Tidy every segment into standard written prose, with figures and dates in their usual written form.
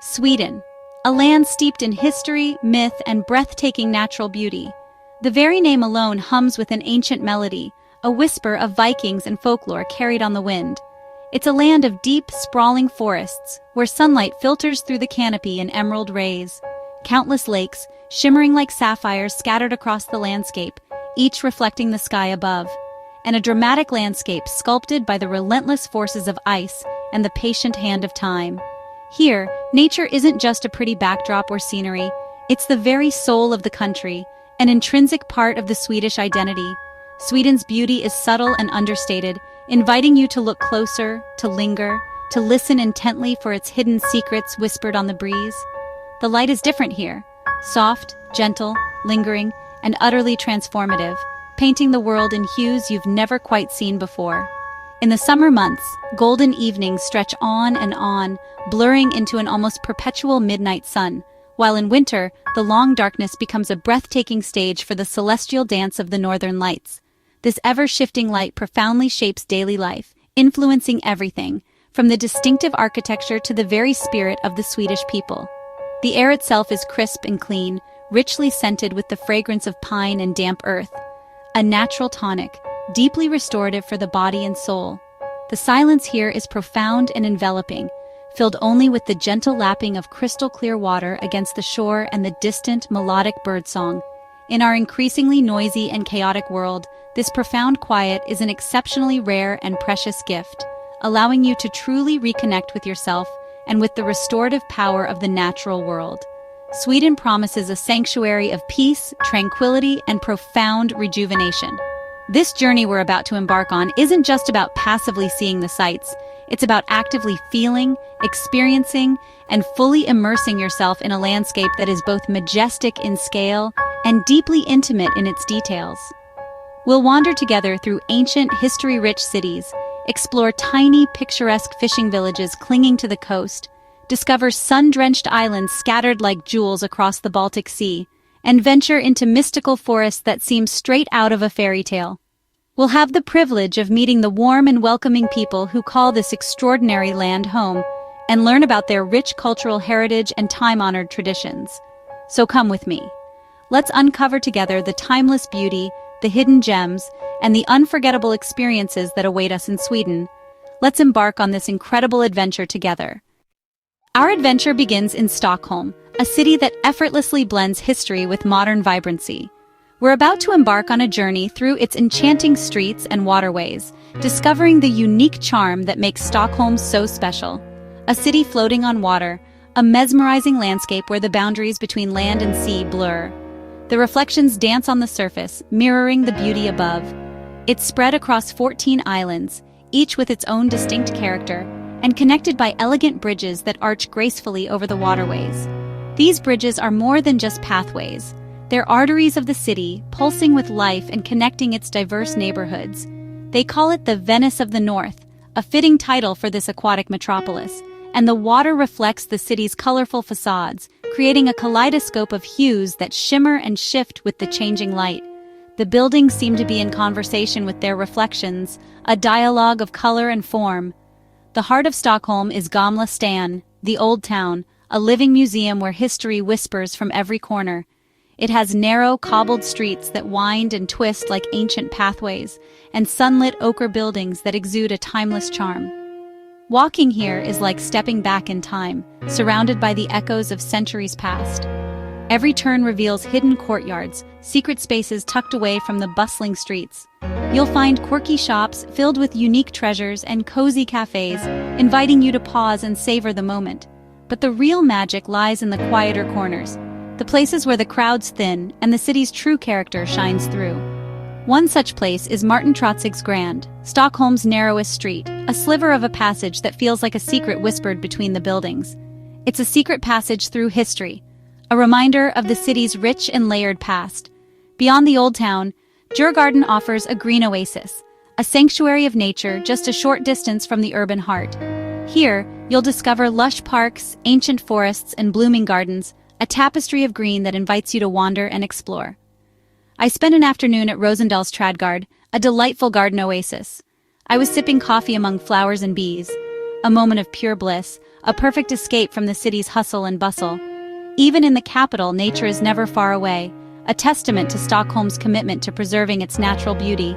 Sweden, a land steeped in history, myth, and breathtaking natural beauty. The very name alone hums with an ancient melody, a whisper of Vikings and folklore carried on the wind. It's a land of deep, sprawling forests, where sunlight filters through the canopy in emerald rays. Countless lakes, shimmering like sapphires scattered across the landscape, each reflecting the sky above. And a dramatic landscape sculpted by the relentless forces of ice and the patient hand of time. Here, nature isn't just a pretty backdrop or scenery, it's the very soul of the country, an intrinsic part of the Swedish identity. Sweden's beauty is subtle and understated, inviting you to look closer, to linger, to listen intently for its hidden secrets whispered on the breeze. The light is different here, soft, gentle, lingering, and utterly transformative, painting the world in hues you've never quite seen before. In the summer months, golden evenings stretch on and on, blurring into an almost perpetual midnight sun, while in winter, the long darkness becomes a breathtaking stage for the celestial dance of the northern lights. This ever-shifting light profoundly shapes daily life, influencing everything, from the distinctive architecture to the very spirit of the Swedish people. The air itself is crisp and clean, richly scented with the fragrance of pine and damp earth. A natural tonic, deeply restorative for the body and soul. The silence here is profound and enveloping, filled only with the gentle lapping of crystal-clear water against the shore and the distant, melodic birdsong. In our increasingly noisy and chaotic world, this profound quiet is an exceptionally rare and precious gift, allowing you to truly reconnect with yourself and with the restorative power of the natural world. Sweden promises a sanctuary of peace, tranquility, and profound rejuvenation. This journey we're about to embark on isn't just about passively seeing the sights, it's about actively feeling, experiencing, and fully immersing yourself in a landscape that is both majestic in scale and deeply intimate in its details. We'll wander together through ancient, history-rich cities, explore tiny, picturesque fishing villages clinging to the coast, discover sun-drenched islands scattered like jewels across the Baltic Sea, and venture into mystical forests that seem straight out of a fairy tale. We'll have the privilege of meeting the warm and welcoming people who call this extraordinary land home, and learn about their rich cultural heritage and time-honored traditions. So come with me. Let's uncover together the timeless beauty, the hidden gems, and the unforgettable experiences that await us in Sweden. Let's embark on this incredible adventure together. Our adventure begins in Stockholm, a city that effortlessly blends history with modern vibrancy. We're about to embark on a journey through its enchanting streets and waterways, discovering the unique charm that makes Stockholm so special. A city floating on water, a mesmerizing landscape where the boundaries between land and sea blur. The reflections dance on the surface, mirroring the beauty above. It's spread across 14 islands, each with its own distinct character, and connected by elegant bridges that arch gracefully over the waterways. These bridges are more than just pathways. They're arteries of the city, pulsing with life and connecting its diverse neighborhoods. They call it the Venice of the North, a fitting title for this aquatic metropolis, and the water reflects the city's colorful facades, creating a kaleidoscope of hues that shimmer and shift with the changing light. The buildings seem to be in conversation with their reflections, a dialogue of color and form. The heart of Stockholm is Gamla Stan, the Old Town, a living museum where history whispers from every corner. It has narrow, cobbled streets that wind and twist like ancient pathways, and sunlit ochre buildings that exude a timeless charm. Walking here is like stepping back in time, surrounded by the echoes of centuries past. Every turn reveals hidden courtyards, secret spaces tucked away from the bustling streets. You'll find quirky shops filled with unique treasures and cozy cafes, inviting you to pause and savor the moment. But the real magic lies in the quieter corners, the places where the crowds thin and the city's true character shines through. One such place is Martin Trotzig's Grand, Stockholm's narrowest street, a sliver of a passage that feels like a secret whispered between the buildings. It's a secret passage through history, a reminder of the city's rich and layered past. Beyond the Old Town, Djurgården offers a green oasis, a sanctuary of nature just a short distance from the urban heart. Here, you'll discover lush parks, ancient forests, and blooming gardens, a tapestry of green that invites you to wander and explore. I spent an afternoon at Rosendal's Trädgård, a delightful garden oasis. I was sipping coffee among flowers and bees, a moment of pure bliss, a perfect escape from the city's hustle and bustle. Even in the capital, nature is never far away, a testament to Stockholm's commitment to preserving its natural beauty.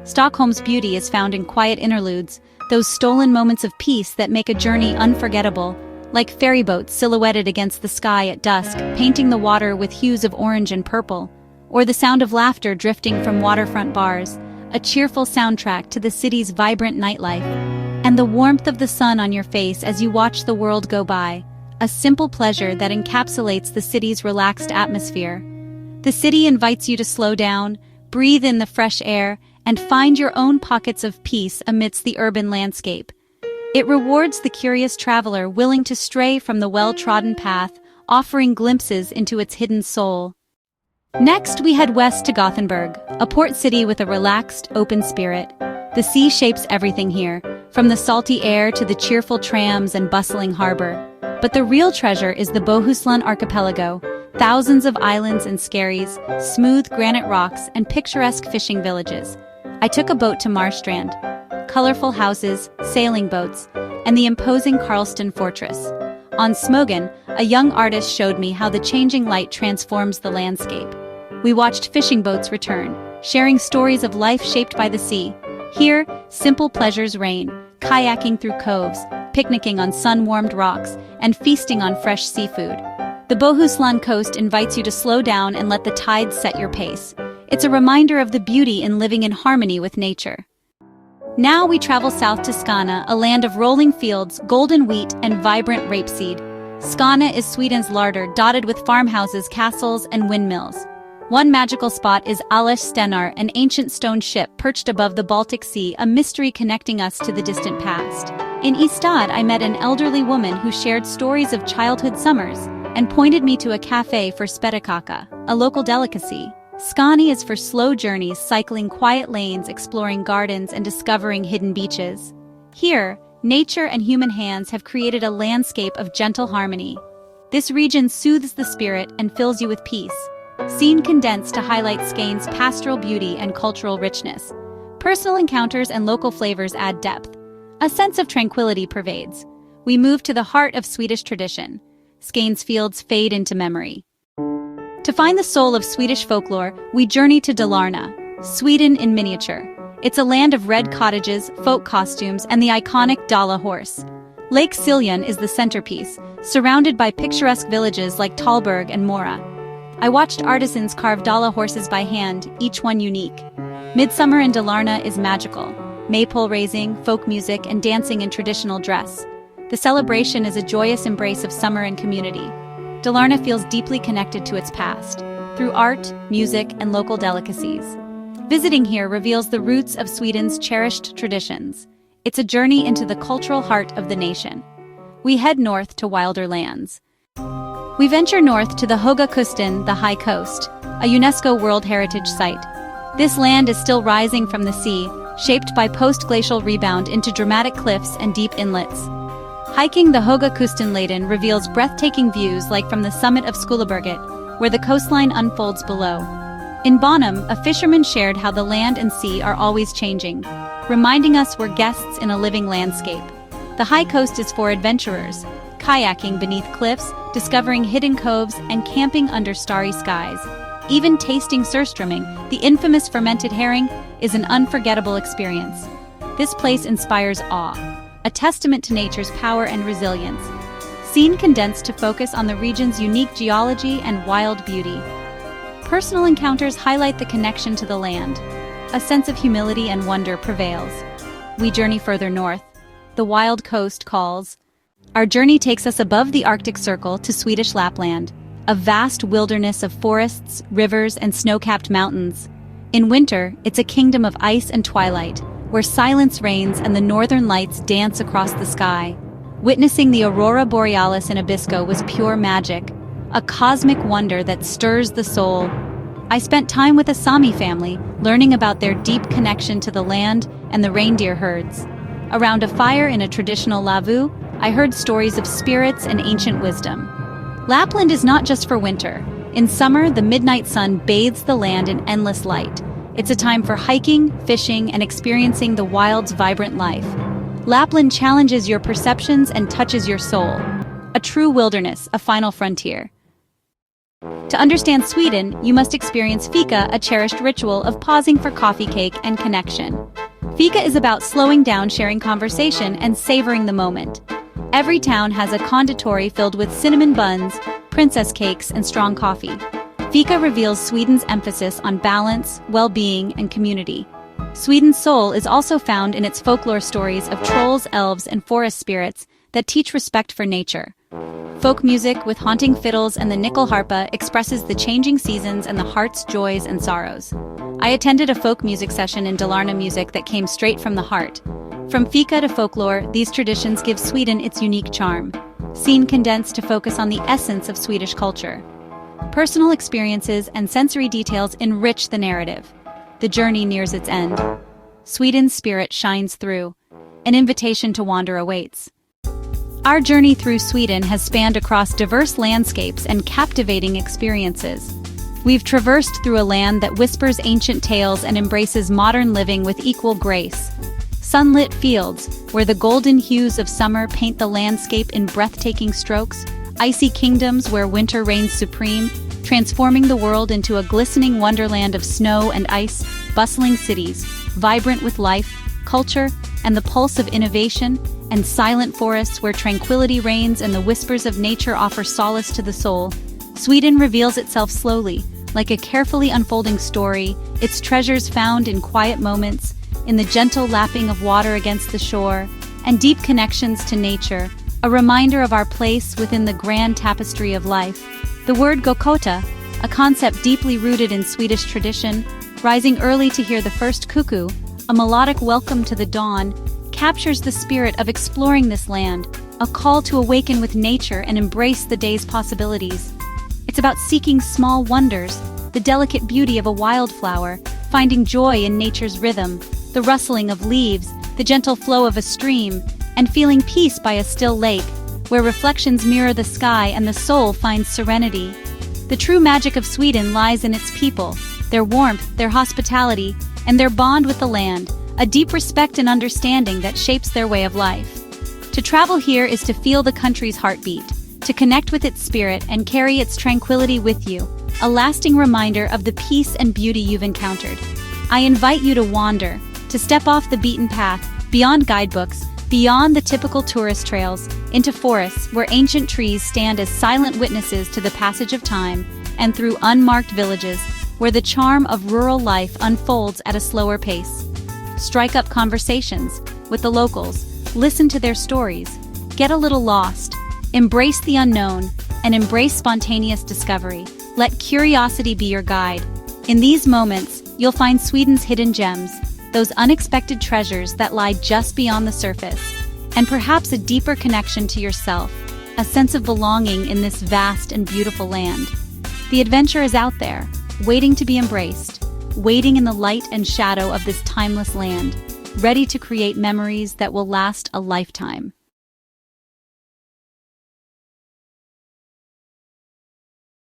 Stockholm's beauty is found in quiet interludes, those stolen moments of peace that make a journey unforgettable, like ferry boats silhouetted against the sky at dusk, painting the water with hues of orange and purple, or the sound of laughter drifting from waterfront bars, a cheerful soundtrack to the city's vibrant nightlife, and the warmth of the sun on your face as you watch the world go by, a simple pleasure that encapsulates the city's relaxed atmosphere. The city invites you to slow down, breathe in the fresh air, and find your own pockets of peace amidst the urban landscape. It rewards the curious traveler willing to stray from the well-trodden path, offering glimpses into its hidden soul. Next, we head west to Gothenburg, a port city with a relaxed, open spirit. The sea shapes everything here, from the salty air to the cheerful trams and bustling harbor. But the real treasure is the Bohuslän archipelago, thousands of islands and skerries, smooth granite rocks, and picturesque fishing villages. I took a boat to Marstrand, colorful houses, sailing boats, and the imposing Karlstad fortress. On Smogen, a young artist showed me how the changing light transforms the landscape. We watched fishing boats return, sharing stories of life shaped by the sea. Here, simple pleasures reign, kayaking through coves, picnicking on sun-warmed rocks, and feasting on fresh seafood. The Bohuslän coast invites you to slow down and let the tides set your pace. It's a reminder of the beauty in living in harmony with nature. Now we travel south to Skåne, a land of rolling fields, golden wheat, and vibrant rapeseed. Skåne is Sweden's larder, dotted with farmhouses, castles, and windmills. One magical spot is Alles Stenar, an ancient stone ship perched above the Baltic Sea, a mystery connecting us to the distant past. In Ystad, I met an elderly woman who shared stories of childhood summers and pointed me to a cafe for spettekaka, a local delicacy. Skåne is for slow journeys, cycling quiet lanes, exploring gardens, and discovering hidden beaches. Here, nature and human hands have created a landscape of gentle harmony. This region soothes the spirit and fills you with peace. Scene condensed to highlight Skåne's pastoral beauty and cultural richness. Personal encounters and local flavors add depth. A sense of tranquility pervades. We move to the heart of Swedish tradition. Skåne's fields fade into memory. To find the soul of Swedish folklore, we journey to Dalarna, Sweden in miniature. It's a land of red cottages, folk costumes, and the iconic Dala horse. Lake Siljan is the centerpiece, surrounded by picturesque villages like Talberg and Mora. I watched artisans carve Dala horses by hand, each one unique. Midsummer in Dalarna is magical. Maypole raising, folk music, and dancing in traditional dress. The celebration is a joyous embrace of summer and community. Dalarna feels deeply connected to its past, through art, music, and local delicacies. Visiting here reveals the roots of Sweden's cherished traditions. It's a journey into the cultural heart of the nation. We head north to wilder lands. We venture north to the Höga Kusten, the High Coast, a UNESCO World Heritage Site. This land is still rising from the sea, shaped by post-glacial rebound into dramatic cliffs and deep inlets. Hiking the Höga Kustenleden reveals breathtaking views like from the summit of Skullaberget, where the coastline unfolds below. In Bonham, a fisherman shared how the land and sea are always changing, reminding us we're guests in a living landscape. The high coast is for adventurers, kayaking beneath cliffs, discovering hidden coves, and camping under starry skies. Even tasting surströmming, the infamous fermented herring, is an unforgettable experience. This place inspires awe, a testament to nature's power and resilience. Scene condensed to focus on the region's unique geology and wild beauty. Personal encounters highlight the connection to the land. A sense of humility and wonder prevails. We journey further north. The wild coast calls. Our journey takes us above the Arctic Circle to Swedish Lapland, a vast wilderness of forests, rivers, and snow-capped mountains. In winter, it's a kingdom of ice and twilight, where silence reigns and the northern lights dance across the sky. Witnessing the aurora borealis in Abisko was pure magic, a cosmic wonder that stirs the soul. I spent time with a Sami family, learning about their deep connection to the land and the reindeer herds. Around a fire in a traditional lavvu, I heard stories of spirits and ancient wisdom. Lapland is not just for winter. In summer, the midnight sun bathes the land in endless light. It's a time for hiking, fishing, and experiencing the wild's vibrant life. Lapland challenges your perceptions and touches your soul. A true wilderness, a final frontier. To understand Sweden, you must experience fika, a cherished ritual of pausing for coffee cake and connection. Fika is about slowing down, sharing conversation, and savoring the moment. Every town has a konditori filled with cinnamon buns, princess cakes, and strong coffee. Fika reveals Sweden's emphasis on balance, well-being, and community. Sweden's soul is also found in its folklore stories of trolls, elves, and forest spirits that teach respect for nature. Folk music with haunting fiddles and the nyckelharpa expresses the changing seasons and the heart's joys and sorrows. I attended a folk music session in Dalarna music that came straight from the heart. From fika to folklore, these traditions give Sweden its unique charm. Scene condensed to focus on the essence of Swedish culture. Personal experiences and sensory details enrich the narrative. The journey nears its end. Sweden's spirit shines through. An invitation to wander awaits. Our journey through Sweden has spanned across diverse landscapes and captivating experiences. We've traversed through a land that whispers ancient tales and embraces modern living with equal grace. Sunlit fields, where the golden hues of summer paint the landscape in breathtaking strokes, icy kingdoms where winter reigns supreme, transforming the world into a glistening wonderland of snow and ice, bustling cities, vibrant with life, culture, and the pulse of innovation, and silent forests where tranquility reigns and the whispers of nature offer solace to the soul. Sweden reveals itself slowly, like a carefully unfolding story, its treasures found in quiet moments, in the gentle lapping of water against the shore, and deep connections to nature, a reminder of our place within the grand tapestry of life. The word gokota, a concept deeply rooted in Swedish tradition, rising early to hear the first cuckoo, a melodic welcome to the dawn, captures the spirit of exploring this land, a call to awaken with nature and embrace the day's possibilities. It's about seeking small wonders, the delicate beauty of a wildflower, finding joy in nature's rhythm, the rustling of leaves, the gentle flow of a stream, and feeling peace by a still lake, where reflections mirror the sky and the soul finds serenity. The true magic of Sweden lies in its people, their warmth, their hospitality, and their bond with the land, a deep respect and understanding that shapes their way of life. To travel here is to feel the country's heartbeat, to connect with its spirit and carry its tranquility with you, a lasting reminder of the peace and beauty you've encountered. I invite you to wander, to step off the beaten path, beyond guidebooks, beyond the typical tourist trails, into forests where ancient trees stand as silent witnesses to the passage of time, and through unmarked villages where the charm of rural life unfolds at a slower pace. Strike up conversations with the locals, listen to their stories, get a little lost, embrace the unknown, and embrace spontaneous discovery. Let curiosity be your guide. In these moments, you'll find Sweden's hidden gems, those unexpected treasures that lie just beyond the surface, and perhaps a deeper connection to yourself, a sense of belonging in this vast and beautiful land. The adventure is out there, waiting to be embraced, waiting in the light and shadow of this timeless land, ready to create memories that will last a lifetime.